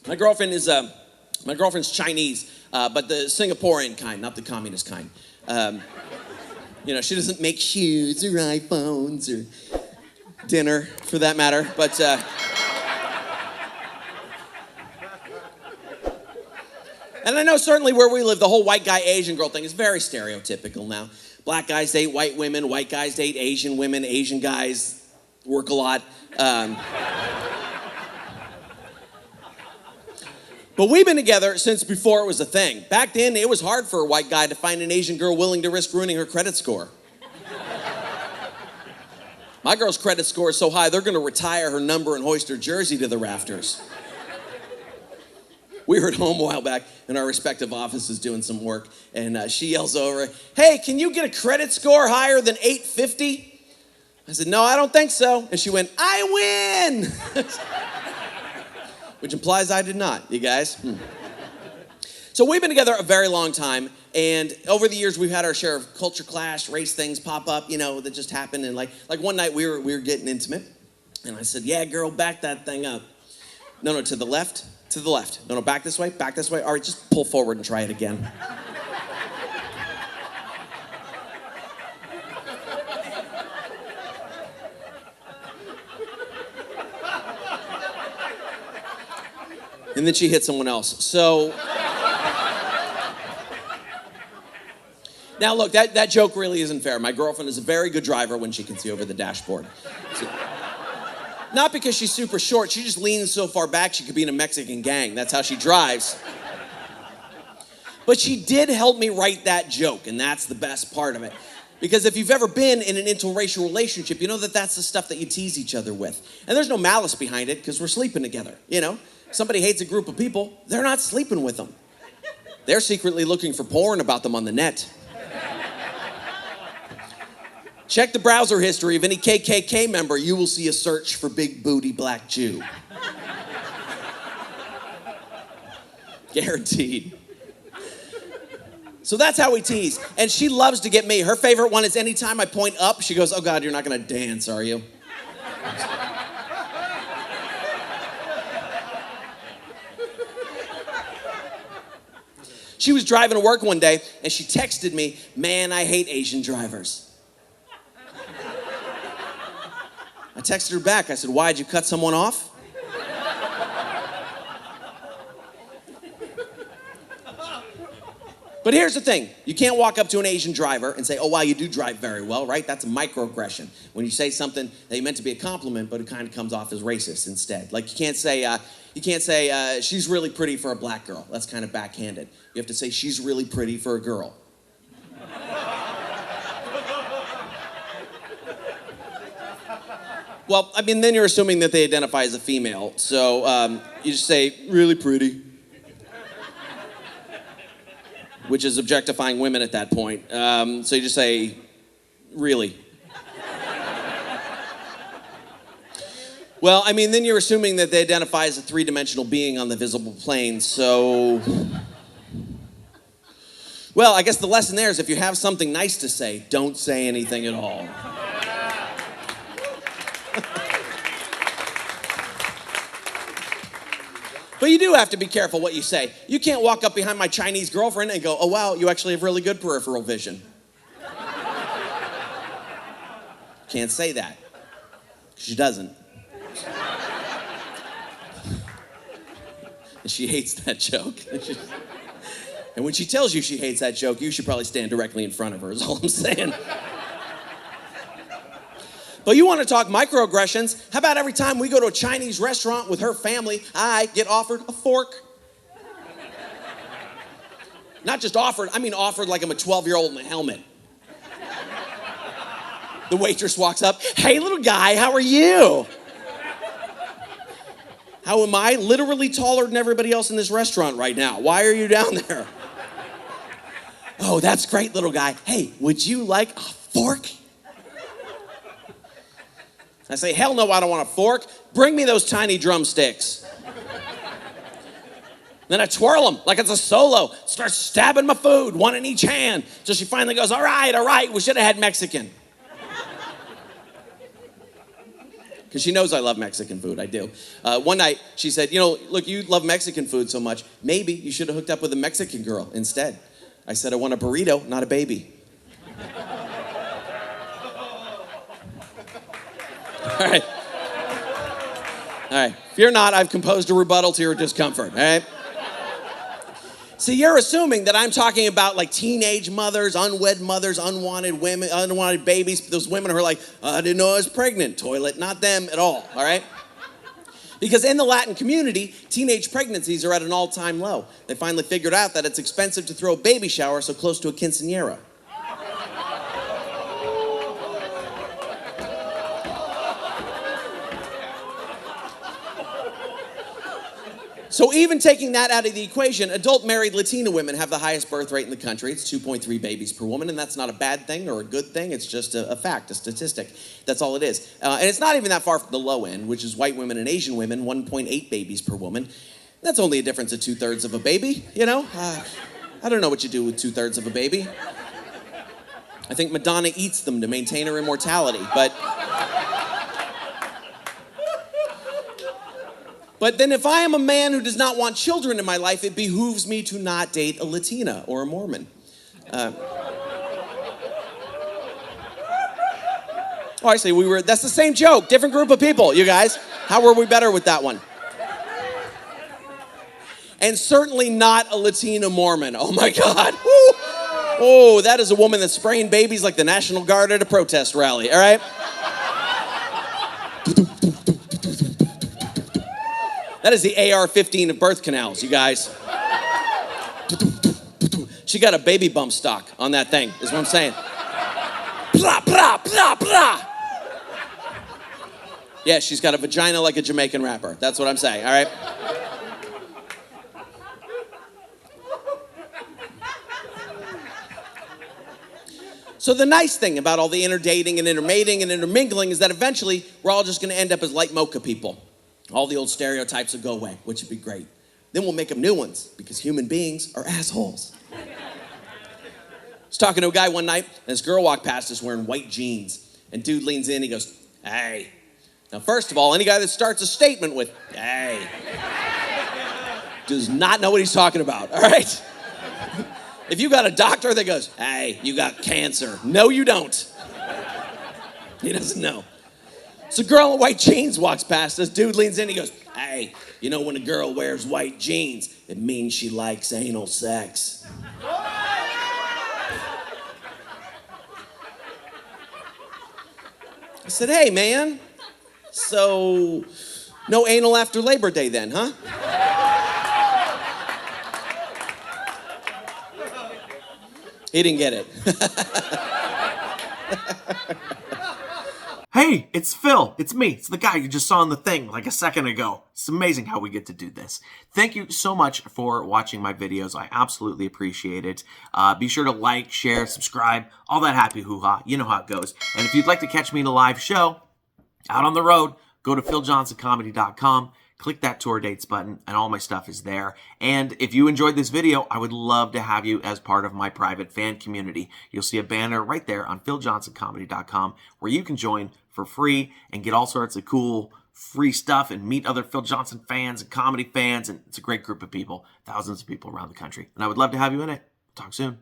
My girlfriend is my girlfriend's Chinese, but the Singaporean kind, not the communist kind. She doesn't make shoes or iPhones or dinner, for that matter. But and I know certainly where we live, the whole white guy, Asian girl thing is very stereotypical now. Black guys date white women, white guys date Asian women, Asian guys work a lot. But we've been together since before it was a thing. Back then, it was hard for a white guy to find an Asian girl willing to risk ruining her credit score. My girl's credit score is so high, they're gonna retire her number and hoist her jersey to the rafters. We were at home a while back in our respective offices doing some work, and she yells over, "Hey, can you get a credit score higher than 850? I said, "No, I don't think so." And she went, "I win!" Which implies I did not, you guys. So we've been together a very long time, and over the years we've had our share of culture clash, race things pop up, that just happened. And like one night we were getting intimate, and I said, "Yeah, girl, back that thing up." No, to the left, to the left. No, back this way, back this way. All right, just pull forward and try it again. And then she hit someone else. So, now look, that joke really isn't fair. My girlfriend is a very good driver when she can see over the dashboard. So, not because she's super short, she just leans so far back she could be in a Mexican gang. That's how she drives. But she did help me write that joke, and that's the best part of it. Because if you've ever been in an interracial relationship, you know that that's the stuff that you tease each other with. And there's no malice behind it, because we're sleeping together, Somebody hates a group of people, they're not sleeping with them. They're secretly looking for porn about them on the net. Check the browser history of any KKK member, you will see a search for big booty black Jew. Guaranteed. So that's how we tease. And she loves to get me. Her favorite one is anytime I point up, she goes, "Oh God, you're not gonna dance, are you?" She was driving to work one day, and she texted me, "Man, I hate Asian drivers." I texted her back. I said, "Why'd you cut someone off?" But here's the thing. You can't walk up to an Asian driver and say, "Oh, wow, you do drive very well," right? That's a microaggression. When you say something that you meant to be a compliment, but it kind of comes off as racist instead. Like, you can't say, "She's really pretty for a black girl." That's kind of backhanded. You have to say, "She's really pretty for a girl." Well, then you're assuming that they identify as a female. So you just say, "Really pretty," which is objectifying women at that point. So you just say, "Really." Well, then you're assuming that they identify as a three-dimensional being on the visible plane, so... Well, I guess the lesson there is if you have something nice to say, don't say anything at all. But you do have to be careful what you say. You can't walk up behind my Chinese girlfriend and go, "Oh, wow, you actually have really good peripheral vision." Can't say that. She doesn't. And she hates that joke. And when she tells you she hates that joke, you should probably stand directly in front of her, is all I'm saying. But you want to talk microaggressions? How about every time we go to a Chinese restaurant with her family, I get offered a fork? Not just offered, offered like I'm a 12-year-old in a helmet. The waitress walks up, "Hey, little guy, how are you?" How am I? Literally taller than everybody else in this restaurant right now. Why are you down there? "Oh, that's great, little guy. Hey, would you like a fork?" I say, "Hell no, I don't want a fork. Bring me those tiny drumsticks." Then I twirl them like it's a solo. Start stabbing my food, one in each hand, till she finally goes, all right, we should have had Mexican. because she knows I love Mexican food. I do. One night, she said, look, you love Mexican food so much, maybe you should have hooked up with a Mexican girl instead. I said, I want a burrito, not a baby. All right. All right. Fear not, I've composed a rebuttal to your discomfort, all right? See, you're assuming that I'm talking about like teenage mothers, unwed mothers, unwanted women, unwanted babies, those women who are like, I didn't know I was pregnant, toilet, not them at all right? Because in the Latin community, teenage pregnancies are at an all-time low. They finally figured out that it's expensive to throw a baby shower so close to a quinceañera. So even taking that out of the equation, adult married Latina women have the highest birth rate in the country. It's 2.3 babies per woman, and that's not a bad thing or a good thing. It's just a fact, a statistic. That's all it is. And it's not even that far from the low end, which is white women and Asian women, 1.8 babies per woman. That's only a difference of 2/3 of a baby, I don't know what you do with 2/3 of a baby. I think Madonna eats them to maintain her immortality, But then if I am a man who does not want children in my life, it behooves me to not date a Latina or a Mormon. Oh, I see, that's the same joke, different group of people, you guys. How were we better with that one? And certainly not a Latina Mormon. Oh my God. Woo. Oh, that is a woman that's spraying babies like the National Guard at a protest rally, all right? That is the AR-15 of birth canals, you guys. She got a baby bump stock on that thing, is what I'm saying. Blah, blah, blah, blah. Yeah, she's got a vagina like a Jamaican rapper. That's what I'm saying, all right? So the nice thing about all the interdating and intermating and intermingling is that eventually we're all just going to end up as light mocha people. All the old stereotypes will go away, which would be great. Then we'll make them new ones, because human beings are assholes. I was talking to a guy one night, and this girl walked past us wearing white jeans. And dude leans in, he goes, hey. Now, first of all, any guy that starts a statement with, hey, does not know what he's talking about, all right? If you got a doctor that goes, hey, you got cancer. No, you don't. He doesn't know. So a girl in white jeans walks past us. Dude leans in, he goes, hey, when a girl wears white jeans, it means she likes anal sex. I said, hey, man, so no anal after Labor Day then, huh? He didn't get it. Hey, it's Phil. It's me. It's the guy you just saw in the thing like a second ago. It's amazing how we get to do this. Thank you so much for watching my videos. I absolutely appreciate it. Be sure to like, share, subscribe, all that happy hoo-ha. You know how it goes. And if you'd like to catch me in a live show out on the road, go to philjohnsоncomedy.com. Click that tour dates button and all my stuff is there. And if you enjoyed this video, I would love to have you as part of my private fan community. You'll see a banner right there on philjohnsоncomedy.com where you can join for free and get all sorts of cool free stuff and meet other Phil Johnson fans and comedy fans. And it's a great group of people, thousands of people around the country. And I would love to have you in it. Talk soon.